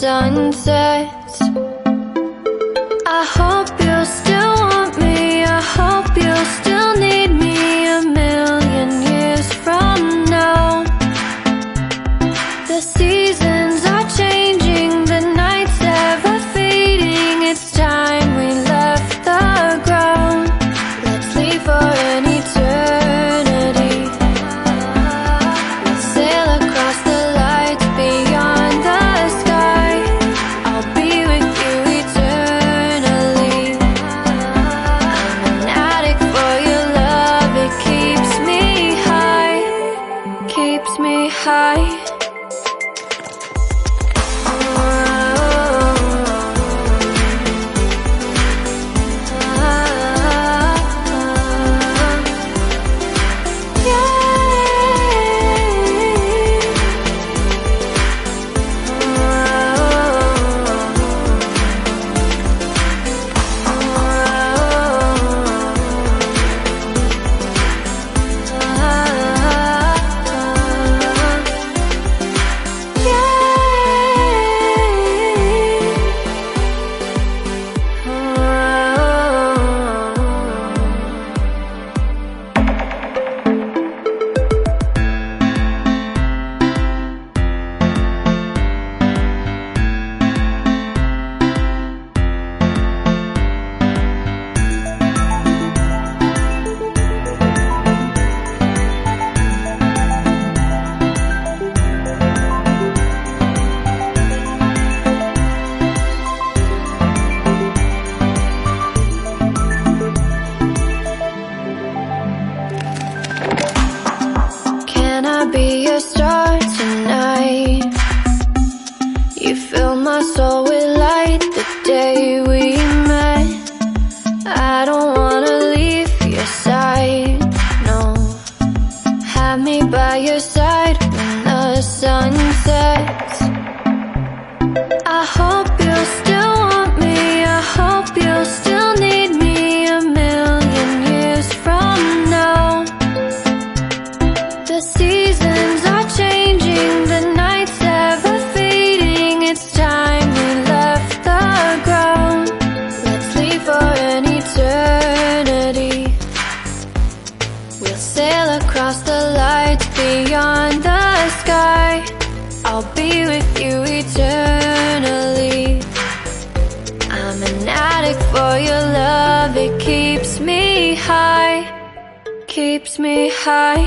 sun sets. I hope you'll still want me, I hope you'll still need me 1,000,000 years from now. The seasons are changing, the nights ever fading. It's time we left the ground. Let's leave for an eternity. We'll sail across the lights beyond the sky. I'll be with you eternally. I'm an addict for your love, it keeps me high, keeps me high. Can I be your star tonight? You fill my soul with light the day we met. I don't wanna leave your side, no. Have me by your side when the sun sets. I hope you'll still want me, I hope you'll still need me 1,000,000 years from now. The seasons are changing, the nights ever fading. It's time we left the ground. Let's leave for an eternity. We'll sail across the lights beyond the sky. I'll be with you eternally. I'm an addict for your love, it keeps me high, keeps me high.